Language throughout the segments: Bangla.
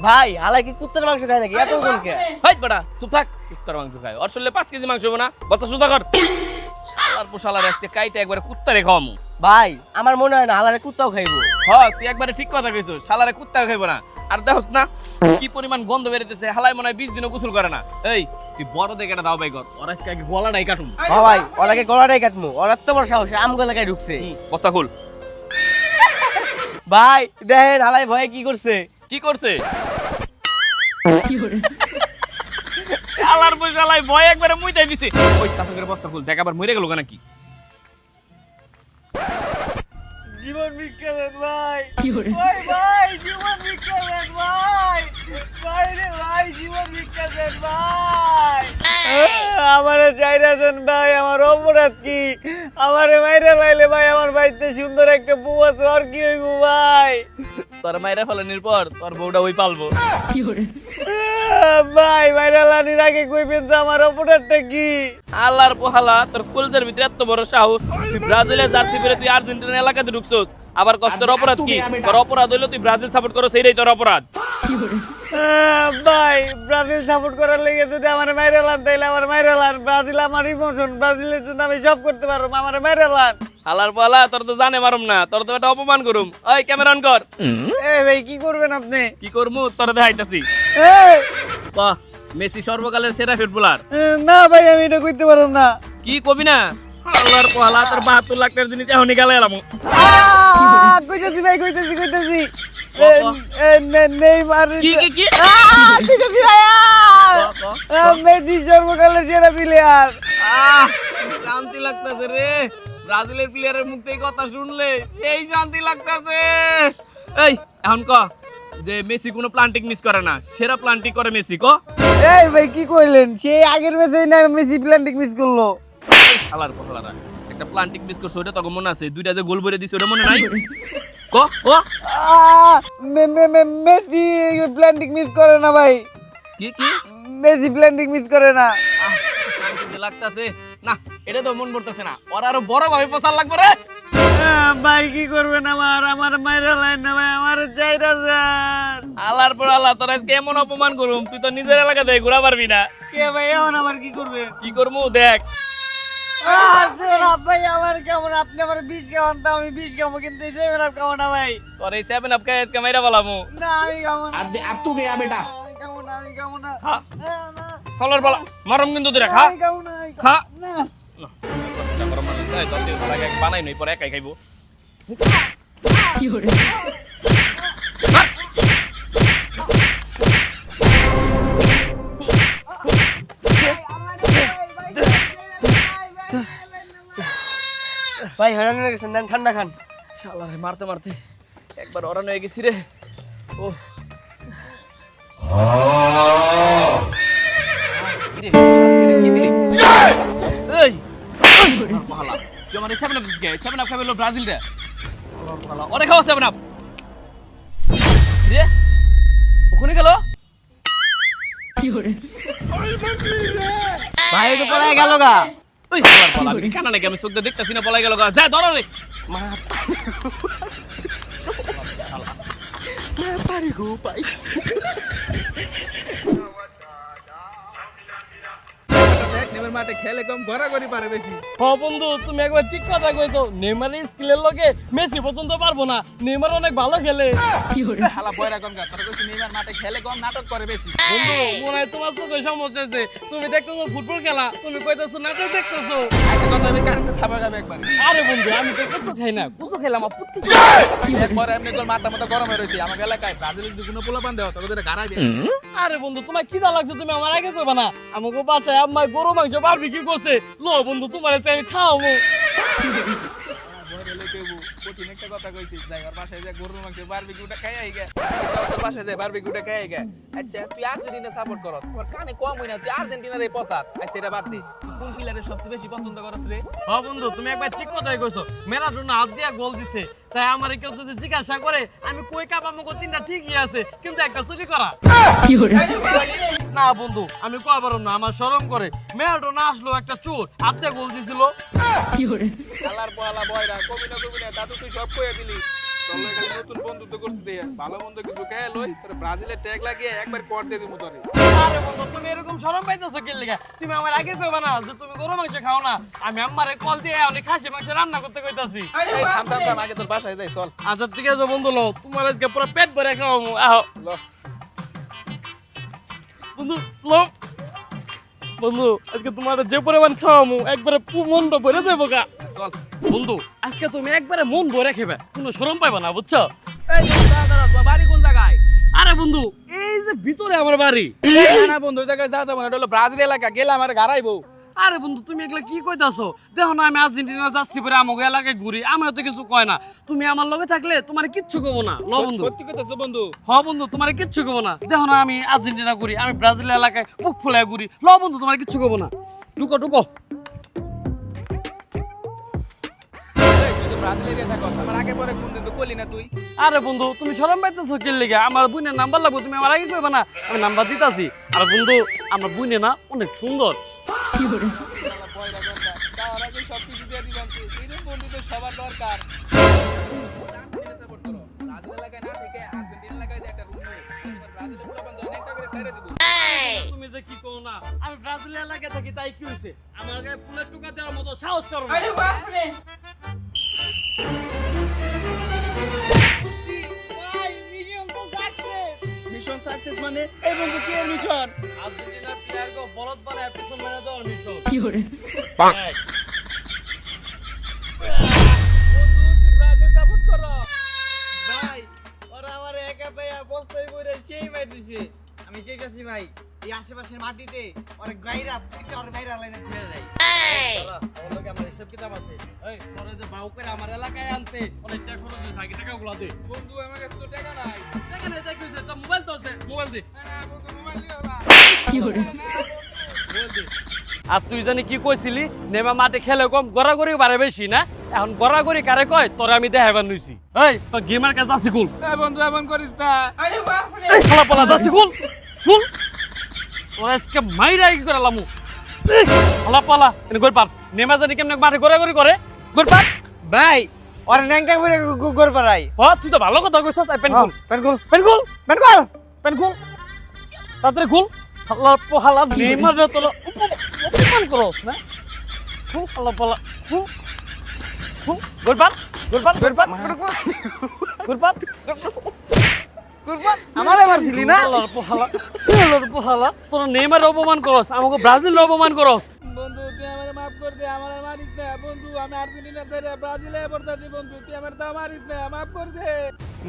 ভাই আলাই কি কুত্তার মাংস খায় নাকি এত কোন কে? হাই বেটা চুপ থাক। কুত্তার মাংস খায় ওর শরীরে 5 কেজি মাংস হবে না? বস্তা সুদা কর। শালার পোশালার আজকে কাইটা একবারে কুত্তারে খাওয়ামু। ভাই আমার মনে হয় না আলারে কুত্তাও খাইবো। হ্যাঁ তুই একবারে ঠিক কথা কইছিস, শালারে কুত্তা খাইবো না। আর দেখোস না কি পরিমাণ গন্ধ বেরোতেছে, হালাই মনে হয় 20 দিনও গোসল করে না। এই তুই বড় দেখে এটা দাও ভাই কর, ওর আজকে আগে গলাটাই কাটুম। হ্যাঁ ভাই ওরাকে গলাটাই কাটমু, ওর এত বড় সাহস আম গলায় ঢুকছে। বস্তা খুল। ভাই দেখেন আলাই ভয়ে কি করছে। কি করছে? শালার পোশালাই ভয় একবারে মুইতাই দিছে। ওই তাতে করে বস্তা খুল, দেখ আবার মরে গেল নাকি। জীবন বিজ্ঞান ভাই ভাই ভাই জীবন বিজ্ঞান ভাই ভাই রে ভাই জীবন বিজ্ঞান ভাই আমারে চাইরা দেন ভাই, আমার অপরাধ কি? আমারে মাইরা লাইলে ভাই, আমার বাড়িতে সুন্দর একটা বউ আছে, আর কি হইব ভাই? তোর মাইরা ফেলানির পর তোর বউটা ওই পালবো। ভাই মাইরা লানির আগে কইবেন যে আমার অপরাধটা কি? আল্লাহর পোহালা তোর কলজের ভিতরে এত বড় সাহস, তুই ব্রাজিলের জার্সি পরে তুই আর্জেন্টিনা এলাকাতে ঢুকছস। আবার কষ্টের অপরাধ কি? তোর অপরাধ হইলো তুই ব্রাজিল সাপোর্ট করো, সেইটাই তোর অপরাধ। ভাই ব্রাজিল সাপোর্ট করার লেগে যদি আমার মাইরা লান তাইলে আমার মাইরা লান। ব্রাজিল আমার ইমোশন, ব্রাজিলের জন্য আমি সব করতে পারবো, আমার মাইরা লান। আল্লাহর পোহালা তোর তো জানে মারুম না, তোর তো একটা অপমান করুম। ওই ক্যামেরা অন কর। এ ভাই কি করবেন আপনি? কি করমু তোর দেখাইতাছি। বাহ মেসি সর্বকালের সেরা ফুটবলার। না ভাই আমি এটা কইতে পারবো না। কি কবি না? আল্লাহর পোহালা তোর 72 লাখ টাকার জিনিস এখনই গালে এলাম। কইতেছি ভাই কইতেছি ক- নেইমার কি কি কি? কইতেছি ভাই মেসি সর্বকালের সেরা প্লেয়ার। শান্তি লাগতেছে রে, ব্রাজিলের প্লেয়ারের মুখ থেকে কথা শুনলে সেই শান্তি লাগতেছে। এই এখন ক যে মেসি কোনো প্লান্টিং মিস করে না, সেরা প্লান্টিং করে মেসি। ক এই ভাই কি কইলেন? সেই আগের ম্যাচেই না মেসি প্ল্যান্টিং মিস করলো। শালার পোহালারা একটা প্লান্টিং মিস করছে, ওটা তখন মনে আছে? দুইটা যে গোল ভরে দিছে ওটা মনে নাই? ক ক মেসি প্ল্যান্টিং মিস করে না ভাই, কি কি? মেসি প্ল্যান্টিং মিস করে না। শান্তি লাগতেছে না, এটা তো মন পড়তেছে না। ওর আরো বড় ভাবে প্রচার লাগবে রে। ভাই কি করবেন? আমার মাইরা লাইন না ভাই, আমার চাইরা যান। আল্লাহর পর আল্লাহ তোর আজকে এমন অপমান করুম, তুই তো নিজের এলাকা থেকে ঘুরা পারবি না। কে ভাই এখন আমার কি করবে? কি করবো দেখ। ভাই আমার কেমন? আপনি আমার 20 কেমন, আমি 20 কেমন, কিন্তু এই সেভেন আপ কেমন না ভাই? তোর এই 7 আপ খাই আজকে মাইরা বলামু। না আমি কেমন না, अब तू गया बेटा। আমি কেমন না, আমি কেমন না। খা না ফলর বলা মারম কিন্তু তুই খা আমি কেমন না, আমি খা। কেমন না। কষ্ট করে মানুষ চাই তোর দিয়ে লাগে বানাই নই পরে একাই খাইবো। ভাই হয়রান হয়ে গেছেন, দেন ঠান্ডা খান। শালারে মারতে মারতে একবার অরান হয়ে গেছি রে। ও কিরে, কি দিলি? এই ভালা তুই আমার 7 আপ দিছিস? 7 আপ খাইলো ব্রাজিল রে। ভালা ওরে খাও 7 আপ রে। ওখানে গেল ভাই তো পড়ায় গেল গা। ওই ভালা আমি কানা নাকি? আমি চোখ দিয়ে দেখতাছি না, পলাই গেল। যা ধরো রে। নেমার মাঠে খেলে কম গড়াগড়ি পারে বেশি। হ বন্ধু তুমি একবার ঠিক কথা কইছো, নেইমারের স্কিলের লগে মেসি পর্যন্ত পারবো না। নেইমার অনেক ভালো খেলে। হালা বয়রা কোন গা, তোরা কইছিস নেমার মাঠে খেলে কম নাটক করে বেশি। বন্ধু মনে হয় তোমার চোখে সমস্যা আছে। তুমি দেখতেছো ফুটবল খেলা, তুমি কইতেছো নাটক দেখতেছো। একটা কথা আমি কানেতে থাবা যাবে একবার। আরে বন্ধু আমি তো কুচো খাই না, কুচো খেলাম আমার পুত্তি। একবার এমনি তোর মাথা মতো গরম হয়ে রইছে। আমার এলাকায় ব্রাজিলের যে কোনো পোলাপান দেওয়া তোকে ধরে গাড়াই দিয়ে। আরে বন্ধু তোমার কি দা লাগছে? তুমি আমার আগে কইবা না? আমাকে বাসায় আম্মা গরু মাংস বারবিকিউ করছে। লো বন্ধু তোমার আমি খাওয়াবো। কঠিন একটা কথা কইছিস, যাই ওর বাসায় যা গরুর মাংস বারবিকিউটা খাই আই গে। তোর বাসায় যা বারবিকিউটা খাই আই গে। আচ্ছা তুই আর্জেন্টিনা সাপোর্ট করস, তোর কানে কম হই না, তুই আর্জেন্টিনারে পছাস। আচ্ছা এটা বাদ দে, তুই কোন প্লেয়ারের সবচেয়ে বেশি পছন্দ করস রে? হ্যাঁ বন্ধু তুমি একবার ঠিক কথাই কইছো। ম্যারাডোনা হাত দিয়া গোল দিছে, তাই আমার কেউ যদি জিজ্ঞাসা করে আমি কই কাপ আমাকে তিনটা ঠিকই আছে, কিন্তু একটা চুরি করা। না বন্ধু আমি কই পারব না, আমার শরম করে। ম্যারাডোনা আসলো একটা চোর, হাত দিয়া গোল দিছিল। আল্লাহর বয়রা কবি না দাদু তুই সব কইয়া দিলি। চলো এখানে নতুন বন্ধুত্ব করতে দে ভালো মন্দ কিছু খেয়ে লই তোর ব্রাজিলের ট্যাগ লাগিয়ে একবার কর দিয়ে দিমু তোরে আরে বন্ধু তুমি এরকম শরম পাইতেছো কি লিগা তুমি আমার আগে কইবা না যে তুমি গরু মাংস খাও না আমি আম্মারে কল দিয়ে অনেক খাসি মাংস রান্না করতে কইতাছি এই থাম থাম থাম আগে তোর বাসায় যাই চল আচ্ছা ঠিক আছে বন্ধু লো তোমার আজকে পুরো পেট ভরে খাওয়াবো আহ ল বন্ধু লো বন্ধু আজকে তোমার যে পরিমাণ খাওয়ামু একবারে মনটা ভরে যাবো গা চল বন্ধু আজকে তুমি একবারে মন ভরে খেবে কোনো শরম পাইবা না বুঝছো এই দাদা তোর বাড়ি কোন জায়গায় আরে বন্ধু এই যে ভিতরে আমার বাড়ি না বন্ধু ওই জায়গায় যা যাবো না এটা হলো ব্রাজিল এলাকা গেলে আমার গাড়াইবো আরে বন্ধু তুমি এগুলা কি কইতাছো দেখো না আমি আর্জেন্টিনা যাচ্ছি পরে আমাকে এলাকায় ঘুরি আমার তো কিছু কয় না তুমি আমার লগে থাকলে তোমার কিচ্ছু কব না ল বন্ধু সত্যি কইতাছ বন্ধু হ বন্ধু তোমার কিচ্ছু কব না দেখো না আমি আর্জেন্টিনা ঘুরি আমি ব্রাজিল এলাকায় বুক ফুলায় ঘুরি ল বন্ধু তোমার কিচ্ছু কব না ঢুকো ঢুকো তুই তো ব্রাজিলের থাকো আমার আগে পরে কোন দিন তো কইলি না তুই আরে বন্ধু তুমি শরম পাইতেছো কি লিগে আমার বোনের নাম্বার লাগবে তুমি আমার আগে কইবা না আমি নাম্বার দিতাছি আর বন্ধু আমার বোনে না অনেক সুন্দর কি করে তার আগে সবকিছু দিয়ে দিবেন এরকম বন্ধু তো সবার দরকার ব্রাজিল এলাকায় না থেকে আর্জেন্টিনা এলাকায় যে একটা রুম নেই ব্রাজিলের পোলাপান ধরে একটা করে ছেড়ে দিব তুমি যে কি কও না আমি ব্রাজিল এলাকায় থাকি তাই কি হইছে আমার গায়ে ফুলের টুকা দেওয়ার মতো সাহস করো না মিশন সাকসেস মানে এই বন্ধু কি এর মিশন আর্জেন্টিনার প্লেয়ার গো বলদ বানায় পিছন মেরে দেওয়ার মিশন কি করে এই, বন্ধু তুই ব্রাজিল সাপোর্ট করো ভাই ওরা আমার একা পাইয়া বস্তায় করে সেই মার দিছে আমি কে গেছি ভাই এই আশেপাশের মাটিতে অনেক গাইরা থেকে আর বাইরে লাইনে ফেলে যায় চলো, আমার লগে আমার হিসাব কিতাব আছে এই তোরে যে বাউ করে আমার এলাকায় আনতে অনেক টাকা খরচ হয়েছে আগে টাকাগুলো দে বন্ধু আমার কাছে তো টাকা নাই টাকা নেই তাই কইছে তো মোবাইল তো আছে মোবাইল দে না না বন্ধু মোবাইল নিও না কি করে মোবাইল দে আর তুই জানি কি কইছিলি নেমা মাঠে খেলে কম গড়াগড়ি বাড়ে বেশি না এখন গড়াগড়ি কারে কয় তোরে আমি দেখাইবার নইছি এই তো গেমার কাছে আসি কুল এই বন্ধু এমন করিস না এই শালা পলা যাচ্ছি কুল কুল তোরা আজকে মাইরা কি করে লামু শালা পলা এনে গড় পার নেমা জানি কেমনে মাঠে গড়াগড়ি করে গড় পার ভাই ওরা ন্যাংটা করে গোর পারাই হ তুই তো ভালো কথা কইছস আই পেন কুল পেনকুল পেন কুল পেনকুল পেন কুল তাড়াতাড়ি কুল শালা পোহালা নেমার তোলা অপমান করস না কুল শালা পলা কুল কুল গড় পার গড় পার গড় পার গড় পার আমারে মারছিলি না পোহালা তোর নেইমার অপমান করস আমাকে ব্রাজিল অপমান করস বন্ধু তুই আমারে মাফ করে দে আমারে মারিস না বন্ধু আমি আর্জেন্টিনা ছেড়ে ব্রাজিলে পড়তাছি বন্ধু তুই আমারে তা মারিস না মাফ করে দে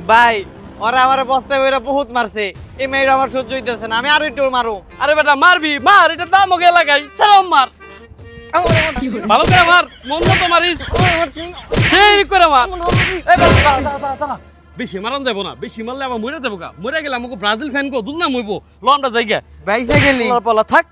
ভাই ওরা আমারে বস্তায় করে বহুত মারছে এই মেয়েরা আমার সহ্য হইতেছে না আমি আরো একটু মারো আরে বেটা মারবি মার এটা তো আমাকে এলাকায় ছাড়াও মার ভালো করে মার মন মতো মারিস সেই করে মার এই বেটা, দাঁড়া। বেশি মারান যাবো না বেশি মারলে আমার মরে যাবো গা মরে গেলে আমাকে ব্রাজিল ফ্যান কো দুধ না মইব ল আমরা জায়গা বাইসে গেলি পালা থাক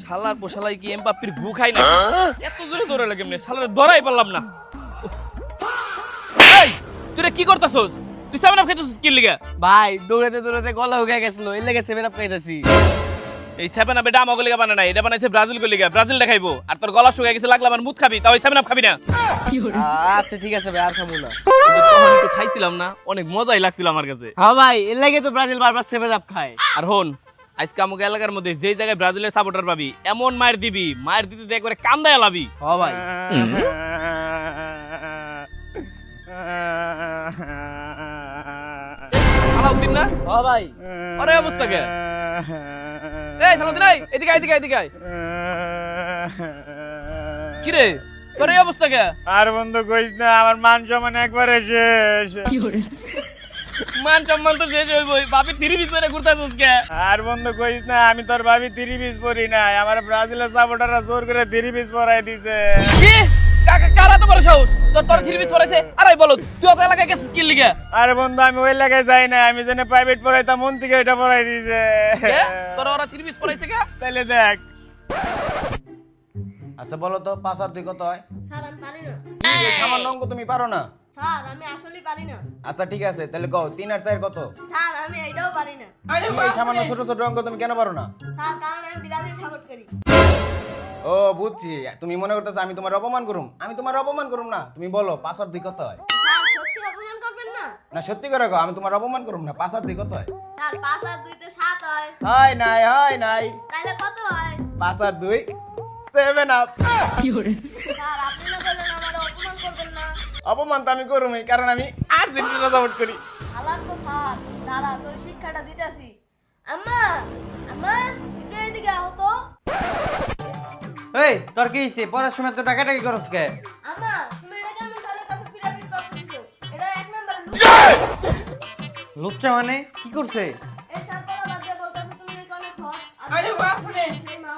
শালার পোশালাই কি এমবাপ্পির গু খাই না এত জোরে দৌড়ে লাগে এমনি শালার ধরাই পারলাম না এই তুই রে কি করতাছস তুই সামনে খাইতেছস কি লিগা ভাই দৌড়াতে দৌড়াতে গলা উগে গেছিল এর লেগে 7 আপ খাইতাছি এই 7 আপ এটা আমাকে লিগা বানায় নাই এটা বানাইছে ব্রাজিল কো লিগা ব্রাজিল দেখাইবো আর তোর গলা শুকায় গেছে লাগলা আমার মুত খাবি তাও 7 আপ খাবি না আচ্ছা ঠিক আছে ভাই আর খাবো না কিন্তু তখন একটু খাইছিলাম না অনেক মজাই লাগছিল আমার কাছে হ্যাঁ ভাই এর লেগে তো ব্রাজিল বারবার 7 আপ খায় আর হন আজকে আমাকে এলাকার মধ্যে যে জায়গায় ব্রাজিলের সাপোর্টার পাবি এমন মায়ের দিবি মায়ের দিতে দিয়ে একবারে কান্দায় লাবি হ্যাঁ ভাই সালাউদ্দিন না হ্যাঁ ভাই আরে অবস্থা কে এই সালাউদ্দিন এই এদিকে আয়, এদিকে আয়, এদিকে আয়। কি রে তোর এই অবস্থা কে আর বন্ধু কইস না আমার মান সম্মান একবারে শেষ মান সম্মান তো শেষ হইবই বাপি 30 পিস মেরে ঘুরতাছস কে আর বন্ধু কইস না আমি তোর ভাবি 30 পিস পরি নাই আমার ব্রাজিলের সাপোর্টাররা জোর করে 30 পিস পরাই দিছে কি কারা তো বড় সাহস তোর 30 পিস পরাইছে আরে বলো তুই ওই এলাকায় গেছিস কি লিগা আরে বন্ধু আমি ওই এলাকায় যাই না আমি জেনে প্রাইভেট পড়াইতাম মন থেকে এটা পড়াই দিছে কে তোর ওরা 30 পিস পরাইছে কে তাইলে দেখ আচ্ছা বলো তো 5 আর 2 কত হয় স্যার আমি পারি না এই সামান্য অঙ্ক তুমি পারো না? স্যার আমি আসলেই পারি না। আচ্ছা ঠিক আছে, তাহলে কও 3 আর 4 কত? স্যার আমি এইটাও পারি না। এই সামান্য ছোট ছোট অঙ্ক তুমি কেন পারো না? স্যার কারণ আমি ব্রাজিল সাপোর্ট করি। ও বুঝছি, তুমি মনে করতেছো আমি তোমার অপমান করুম। আমি তোমার অপমান করুম না। তুমি বলো 5 আর 2 কত হয়? স্যার সত্যি অপমান করবেন না? না সত্যি করে কও, আমি তোমার অপমান করুম না। 5 আর 2 কত হয়? স্যার 5 আর 2 তে 7 হয়। হয় নাই। তাহলে কত হয়? 5 আর 2 7 আপ। স্যার আপনি না বললেন আমার অপমান করবেন না। অপমান তো আমি করুমই, কারণ আমি আর্জেন্টিনা সাপোর্ট করি। হালাল তো স্যার, দাঁড়া তোর শিক্ষাটা দিতেছি। আম্মা আম্মা একটু এদিকে আও তো। এই তোর কি হইছে? পড়ার সময় তো টাকাটাকি করছ কে? আম্মা তুমি এটা কেমন স্যারের কাছে পিরামিড করতে দিছো? এটা এক নাম্বার লুচ্চা মানে কি করছে? এই স্যার পড়া বাদ দিয়ে বলতাছে তুমি নাকি অনেক হট। আরে বাপ রে সেই মা।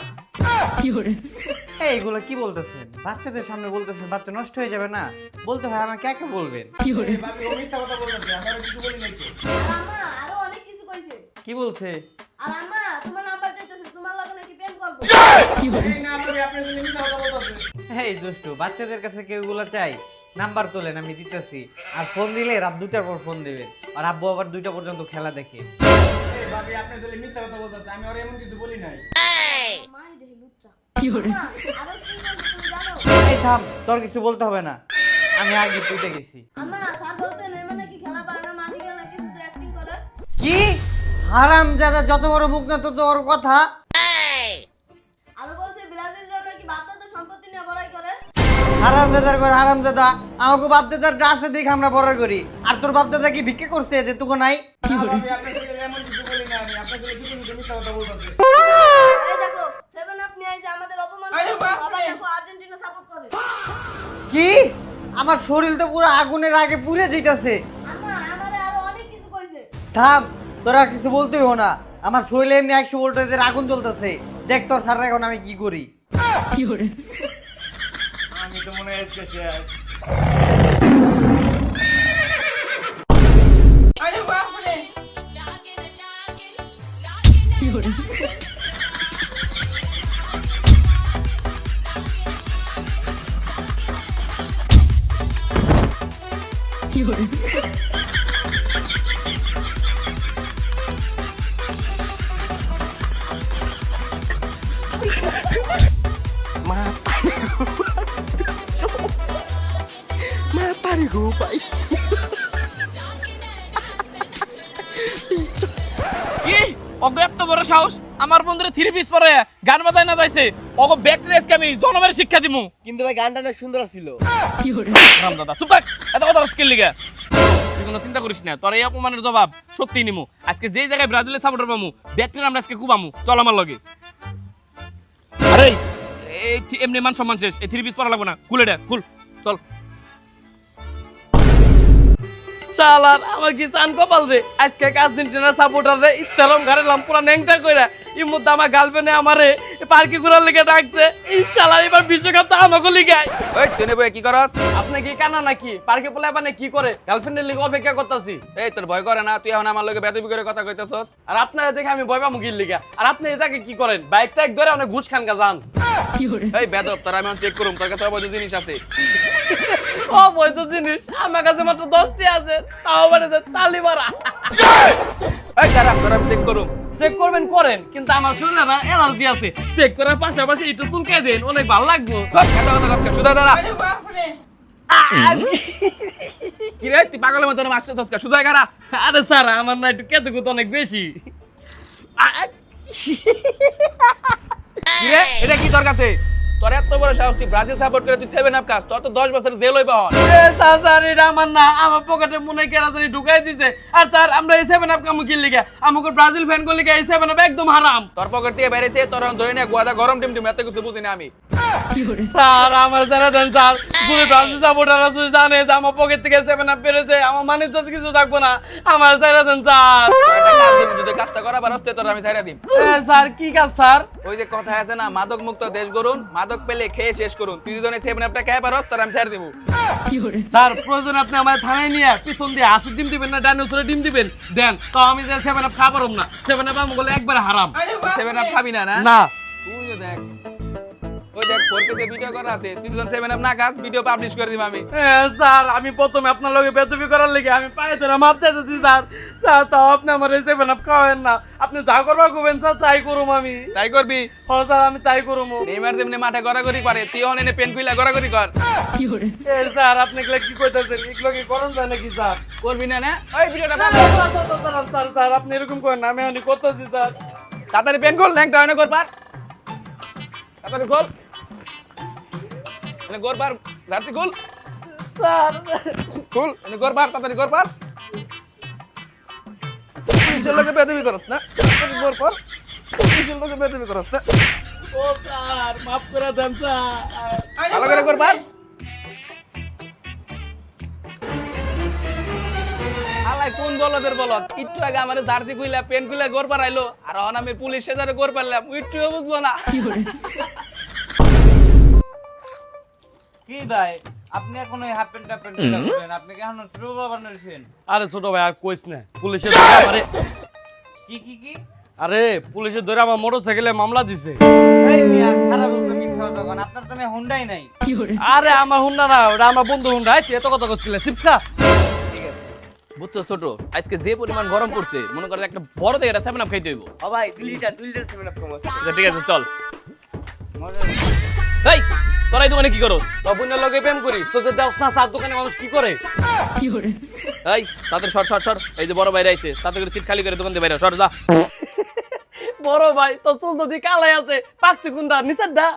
এই এগুলো কি বলতেছেন? বাচ্চাদের সামনে বলতেছেন, বাচ্চা নষ্ট হয়ে যাবে না? বলতে হয় আমাকে একা বলবেন। এই ভাবি ও মিথ্যা কথা বলতেছে, আমি আর কিছু বলি নাই তো। আর আম্মা আরো অনেক কিছু কইছে। কি বলছে? আর আম্মা তোমার নাম্বার চাইতেছে, তোমার লগে নাকি প্রেম করব। এই না ভাবি আপনার সাথে মিথ্যা কথা বলতেছে। এই দুষ্টু, বাচ্চাদের কাছে কেউ এগুলো চাই? নাম্বার তোলেন, আমি দিতেছি। আর ফোন দিলে রাত 2টার পর ফোন দিবেন। আর আব্বু আবার 2টা পর্যন্ত খেলা দেখে। এই ভাবি আপনার সাথে মিথ্যা কথা বলতেছে, আমি আর এমন কিছু বলি নাই। মাই দেখি লুচ্চা। আম্মা, আরো কি বলছে তুমি জানো? এই থাম, তোর কিছু বলতে হবে না, আমি আগে তুইতে গেছি। আম্মা স্যার বলছে নেইমার নাকি খেলা পারে না, মাঠে গিয়ে নাকি শুধু অ্যাক্টিং করে। কি হারাম জাদা, যত বড় মুখ না তত বড় কথা। আরো বলছে ব্রাজিলরা নাকি বাপদাদার সম্পত্তি নিয়ে বড়াই করে। হারাম দাদার ঘর হারাম দাদা, আমাকে বাপ দাদার আছে দেখে আমরা বড় করি। আর তোর বাপ দাদা কি ভিক্ষে করছে যে তোকে নাই? না ভাবি আপনার সাথে এমন কিছু বলি না আমি, আপনার সাথে শুধু শুধু মিথ্যা কথা বলতেছে। এই দেখো 7 আপ নিয়ে আইছে আমাদের অপমান করে। আবার দেখো আর্জেন্টিনা সাপোর্ট করে। কি আমার শরীর তো পুরো আগুনের আগে পুড়ে যাইতাছে। আম্মা আমারে আরো অনেক কিছু কইছে। থাম, তোরা আর কিছু বলতেই হো না। আমার শরীরে এমনি 100 ভোল্টেজের আগুন জ্বলতেছে। দেখ তোর সারা এখন আমি কি করি। আমি তো মনে হয় আজকে শেষ। কি ওগো এত বড় সাহস আমার বন্ধুরে 3 পিস পরে গান বাজায় না যাইছে ওগো ব্যাক রেসকে আমি জনমের শিক্ষা দিমু। কিন্তু ভাই গানটা অনেক সুন্দর ছিল। রাম দাদা চুপ থাক, এত কথা স্কিল লিগা তুই কোনো চিন্তা করিস না, তোর এই অপমানের জবাব সত্যি নিমু। আজকে যেই জায়গায় ব্রাজিলের সাপোর্টার পামু ব্যাকটেরিয়া আমরা আজকে কুবামু, চল আমার লগে। আরে এই এমনি মান সম্মান শেষ, এই 3 পিস পরা লাগবে না, খুলে দে খুল চল। শালার আমার কি চান কপাল রে, আজকে আর্জেন্টিনার সাপোর্টার রে ইচ্ছারাম ঘাড়েলাম পুরা ন্যাংটা কইরা। এই মধ্যে আমার গার্লফ্রেন্ডে আমারে পার্কে ঘোরার লেগে ডাকছে। এই শালার এবার বিশ্বকাপ তো আমাকে লিগায়। ওই তুই নেবে কি করস? আপনি কি কানা নাকি? পার্কে পোলা মানে কি করে? গার্লফ্রেন্ডের লিগে অপেক্ষা করতেছি। এই তোর ভয় করে না? তুই এখন আমার লগে বেদবি করে কথা কইতেছস। আর আপনারা দেখে আমি ভয় পাবো গিল লিগা। আর আপনি এই জায়গায় কি করেন? বাইকটা এক ধরে অনেক ঘুষ খান গা যান। এই বেদব, তোর আমি চেক করুম, তোর কাছে অবৈধ জিনিস আছে। অবৈধ জিনিস আমার কাছে মাত্র 10টি আছে, তাও মানে তালি মারা। এই দাঁড়া, তোর আমি চেক করুম। চেক করবেন করেন, কিন্তু আমার শরীরে না অ্যালার্জি আছে। চেক করার পাশাপাশি একটু চুলকে দেন, অনেক ভালো লাগবে। কথা কথা কথা সুদা দাঁড়া। কি রে তুই পাগলের মতো মারছিস তোর সুদা গাড়া? আরে স্যার আমার না একটু কেতে কুত অনেক বেশি। কি রে এটা কি তোর কাছে? তোর এত বড় সাহস, তুই ব্রাজিল সাপোর্ট করে তুই 7 আপ কাজ, তোর তো 10 বছর জেল হইবা হন। স্যার এটা আমার না, আমার পকেটে মনে কেরাজানি ঢুকাই দিছে। আর স্যার আমরা এই 7 আপ কামু কি লিগা? আমাকে ব্রাজিল ফ্যান গুলি এই 7 আপ একদম হারাম। তোর পকেট দিয়ে বেরিয়েছে, তোর ধরে নিয়ে গোয়াদা গরম টিম এত কিছু বুঝি না আমি। স্যার আমার জানা দেন স্যার, যদি ব্রাজিল সাপোর্টাররা যদি জানে যে আমার পকেট থেকে 7 আপ বেরোছে, আমার মানে তো কিছু থাকবো না। আমার জানা দেন স্যার। তোর একটা কাজ দিম, যদি কাজটা করা পারস তোর আমি ছাইড়া দিম। স্যার কি কাজ স্যার? ওই যে কথা আছে না, মাদক মুক্ত দেশ গড়ুন, মাদক পেলে খেয়ে শেষ করুন। তুই যদি 7 আপটা খেয়ে পারস তোর আমি ছাইড়া দিব। স্যার প্রয়োজনে আপনি আমার থানায় নিয়ে পিছন দিয়ে হাসির ডিম দিবেন না ডাইনোসরের ডিম দিবেন দেন, তো আমি যে 7 আপ খাবো না। 7 আপ আমগুলো একবার হারাম। 7 আপ খাবি না? না না তুই দেখ ওই দেখ 4K তে ভিডিও করা আছে, তুই যখন 7 আপ না খাস ভিডিও পাবলিশ করে দিম আমি। স্যার আমি প্রথমে আপনার লগে বেদবি করার লেগে আমি পায়ে ধরে মাপ চাইতেছি স্যার। স্যার তাও আপনি আমার এই 7 আপ খাওয়াবেন না, আপনি যা করবা করবেন স্যার তাই করুম আমি। তাই করবি? হ্যাঁ স্যার আমি তাই করুম। নেইমার যেমনি মাঠে গড়াগড়ি করে তুই অন এনে পেন কইলা গড়াগড়ি কর। এ স্যার আপনি এগুলা কি কইতাছেন? এগুলো কি করন যায় নাকি স্যার? করবি না না? ওই ভিডিওটা স্যার স্যার স্যার আপনি এরকম করেন না, আমি অনেক করতেছি স্যার। তাড়াতাড়ি পেন খোল, ল্যাংটা হয় না গোর পার। তাড়াতাড়ি খোল। এনে গোর পার, জার্সি খোল। স্যার খোল, এনে গোর পার, তাড়াতাড়ি গোর পার। পুলিশের লোকে বেদবি করস না? তাড়াতাড়ি গোর পার। পুলিশের লোকে বেদবি করস না? ও স্যার মাফ করে দেন স্যার। ভালো করে গোর পার। আলাই কোন বলদের বলদ? একটু আগে আমারে জার্সি কইলা পেন কইলা গোর পার আইলো, আর এখন আমি পুলিশ সেজারে গোর পারলাম, একটুও বুঝলো না। কি ভাই আপনি এখন ওই হাফ প্যান্ট করবেন? আপনি কি এখন ছোট বাবা নড়ছেন? আরে ছোট ভাই আর কইস না, পুলিশে ধরে আমারে কি কি কি? আরে পুলিশে ধরে আমার মোটরসাইকেলে মামলা দিছে। এই মিয়া খারাপ উপরে মিথ্যা তখন আপনার তো আমি হুন্ডাই নাই। আরে আমার হুন্ডা না, ওটা আমার বন্ধু হুন্ডা। তুই এত কথা কইছিস চিপসা? বুঝছো ছোট, আজকে যে পরিমাণ গরম পড়ছে মনে করে একটা বড় থেকে একটা 7 আপ খাইতে হইব। ও ভাই 2 লিটার 7 আপ কম আছে। আচ্ছা ঠিক আছে চল। মজা। এই তোরা এই দোকানে কি করস? তবুনের লগে প্রেম করি, তোদের দেওস না সাত দোকানে মানুষ কি করে? এই তাদের সর সর সর, এই যে বড় ভাই আইছে, তাদের করে সিট খালি করে দোকান দিয়ে বাইরে সর যা। বড় ভাই তোর চুল তো দি কালাই আছে, পাকছে কোনটা নিচের দা?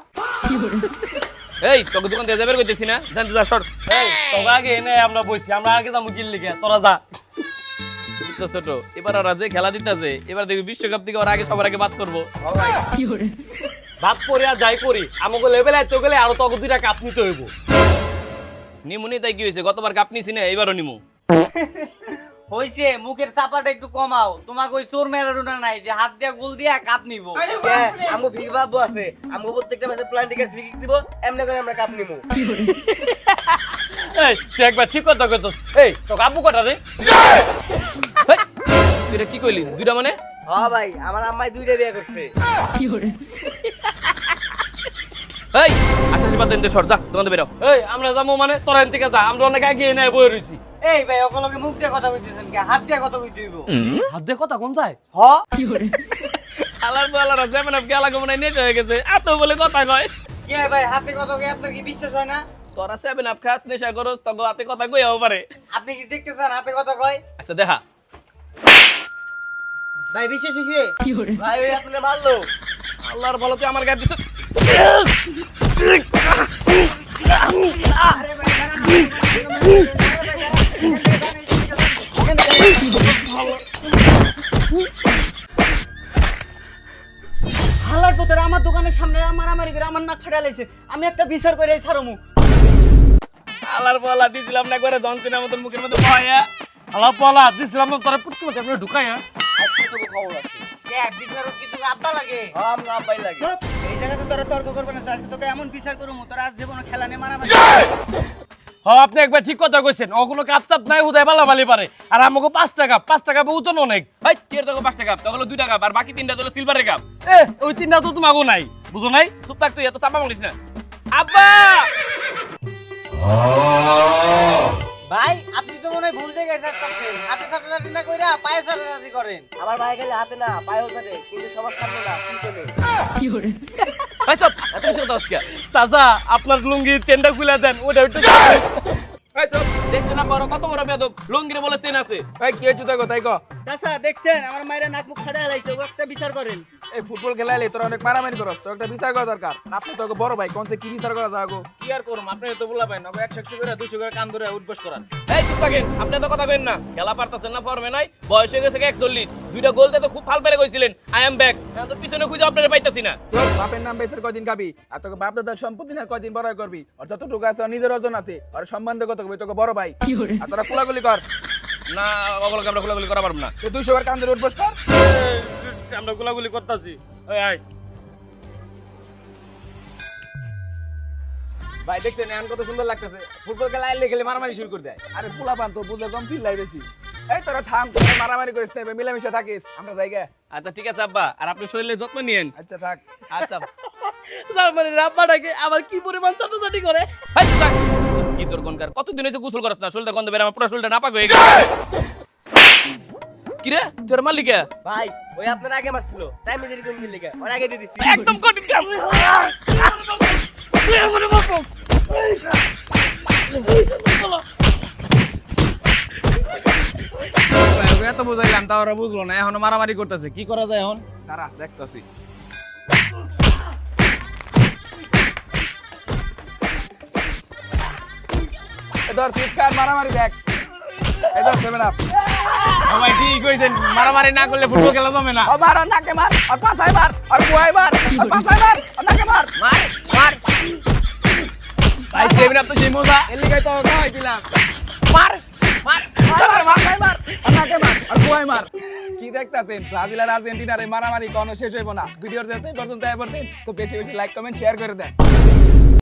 এই তোকে দোকান দিয়ে যাবে কইতেছি না, জানতে যা সর। এই তোকে আগে এনে আমরা বইছি, আমরা আগে যাবো গিল লিগে, তোরা যা। বুঝছো ছোট, এবার ওরা যে খেলা দিতেছে এবার দেখবি বিশ্বকাপ থেকে ওরা আগে সবার আগে বাদ করবো। ভাত করি আর যাই করি, আমাকে লেভেল আইতে গেলে আরো তোকে 2টা কাপ নিতে হইব। নিমুনি তাই কি হয়েছে, গতবার কাপ নিছি না, এবারও নিমু। হইছে মুখের চাপাটা একটু কমাও, তোমাকে ওই চোর মেরাডোনা নাই যে হাত দিয়া গোল দিয়া কাপ নিব। আমগো ফ্রি বাবু আছে, আমগো প্রত্যেকটা ম্যাচে প্ল্যান টিকেট ফ্রি কিক দিব, এমনি করে আমরা কাপ নিমু। এই তুই একবার ঠিক কথা কইছস। এই তোকে আব্বু কটা রে? হেই, তুই এটা কি কইলি? 2টা মানে? হ্যাঁ ভাই, আমার আম্মাই 2টা বিয়ে করছে। এই আচ্ছা বাদ দেন, সর যা দোকান থেকে বেরো। এই আমরা যাবো মানে তোরা এন থেকে যা, আমরা অনেক আগে এনে বই রইছি। এই ভাই ওগুলোকে মুখ দিয়ে কথা কইতেছেন কে? হাত দিয়ে কথা কইতে হইব। হাত দিয়ে কথা কোন যায়? হ আলার বলার যেমন গেলা গমনে নেট হয়ে গেছে, এত বলে কথা কয়। কি হয় ভাই হাতে কথা কই? আপনার কি বিশ্বাস হয় না? তোরা 7 আপ খাস, নেশা করস, তখন হাতে কথা কইয়াও পারে। আপনি কি দেখতেছেন হাতে কথা কয়? আচ্ছা দেখা। ভাই বিশ্বাস হইছে? ভাই ওই আসলে মারলো। আল্লাহর ভালো তুই আমার গায়ে দিছ। হালার পুত্র আমার দোকানের সামনে মারামারি করে আমার নাক ফাটা লাইছে, আমি একটা বিচার করে ছাড়মু। আল্লাহর বলা দিছিলাম না করে দন্তিনের মতন মুখের মধ্যে ভয়া। আলাপ পালা দিছিলাম না তোরা পুটকি মতে আমরা ঢুকাই। আজকে তো খবর আছে। কে বিচারক কিছু আব্বা লাগে? হ্যাঁ আমরা আব্বাই লাগে। এই জায়গাতে তোরা তর্ক করবে না, আজকে তোকে এমন বিচার করমু তোরা আজ জীবনে খেলা নিয়ে মারামারি। হ্যাঁ আপনি একবার ঠিক কথা কইছেন, ওগুলো কাপ চাপ নাই, উদয় বালাবালি পারে। আর আমাকে 5 টাকা 5 টাকা ওজন অনেক। ভাই কি এর তোকে 5 টাকা, তখন 2 টাকা আর বাকি 3টা তোর সিলভারের কাপ। এ ওই 3টা তো তোমাকে নাই, বুঝো নাই? চুপ থাক তুই, এত চাপা মারিস না। আব্বা ভাই আপনি তো মনে হয় ভুল জায়গায় যাচ্ছেন, হাতে সাথে না কইরা পায়ে সাথে করেন। আমার ভাই গেলে হাতে না পায়েও থাকে, কিন্তু সবার সামনে না, পিছনে। ভাই চুপ, এত বেশি কথা হচ্ছে। চাচা আপনার লুঙ্গি চেনটা খুলে দেন, ওটা একটু ভাই চুপ, দেখছ না বড় কত বড় বেয়াদব, লঙ্গিরে বলে চেন আছে। ভাই কি হইছে তাই তাই কো। চাচা দেখছেন আমার মায়ের নাক মুখ ফাটা লাইছে, ও একটা বিচার করেন। এই ফুটবল খেলাইলে তোরা অনেক মারামারি করস, তো একটা বিচার করা দরকার। আপনি তো বড় ভাই, কোনসে কি বিচার করা যাগো? কি আর করুম, আপনি তো বলা পাই না 100 করে 200 করে কান ধরে উঠবস করান। এই চুপ থাকেন, আপনি তো কথা কইন না। খেলা পারতাছেন না, ফর্মে নাই, বয়স হয়ে গেছে 41, 2টা গোল দিতে খুব ফাল পেরে কইছিলেন আই এম ব্যাক। না তো পিছনে খুঁজে আপনারে পাইতাছি না। তোর বাপের নাম বেসের কয়দিন খাবি, আর তোকে বাপ দাদার সম্পত্তি না কয়দিন বড় করবি, আর যতটুকু আছে ওর নিজের অর্জন আছে, আর সম্বন্ধে কত করবি তোকে বড় ভাই। আর তোরা কুলাগুলি কর না, ওগুলোকে আমরা খোলাখুলি করা পারবো না। তুই 200 বার কান ধরে উঠবস কর। আমরা গোলাগুলি করতেছি। ওই আয় ভাই দেখতে নেন কত সুন্দর লাগতেছে, ফুটবল খেলা এলে খেলে মারামারি শুরু করে দেয়। আরে পোলা পান তো বুঝে কম ফিল লাই বেশি। এই তোরা থাম, তোরা মারামারি করিস না, মিলামিশা থাকিস, আমরা জায়গা। আচ্ছা ঠিক আছে আব্বা, আর আপনি শরীরের যত্ন নিয়েন। আচ্ছা থাক। আচ্ছা তার মানে রাব্বাটাকে আবার কি পরিমাণ চাটাচাটি করে। হাই, থাক। কি তোর কোনকার কতদিন হয়েছে গোসল করছ না, শরীরটা গন্ধ বের আমার পুরো শরীরটা নাপাক হয়ে গেছে। কি রে তোর মালিকে ভাই ওই আপনার আগে মারছিল টাইমে দেরি কোন গেল লিগা ওর আগে দিয়ে দিছি একদম কঠিন কাম। এত বুঝাইলাম তা ওরা বুঝলো না, এখনো মারামারি করতেছে, কি করা যায় এখন? দাঁড়া দেখতাছি। এদর চিৎকার মারামারি দেখ। এদর 7 আপ। ও ভাই ঠিক কইছেন, মারামারি না করলে ফুটবল খেলা জমে না। ও মার আর নাকে মার আর পাছায় মার আর বুয়ায় মার আর পাছায় মার আর নাকে মার মার মার। ভাই 7 আপ তো সেই মজা। এর লিগাই তো খাওয়াই দিলাম। মার মার মার মাথায় মার আর নাকে মার আর বুয়ায় মার। কি দেখতাছেন? ব্রাজিল আর আর্জেন্টিনার এই মারামারি কোনো শেষ হইব না। ভিডিওর যেতে পর্যন্ত তো বেশি বেশি লাইক কমেন্ট শেয়ার করে দেন।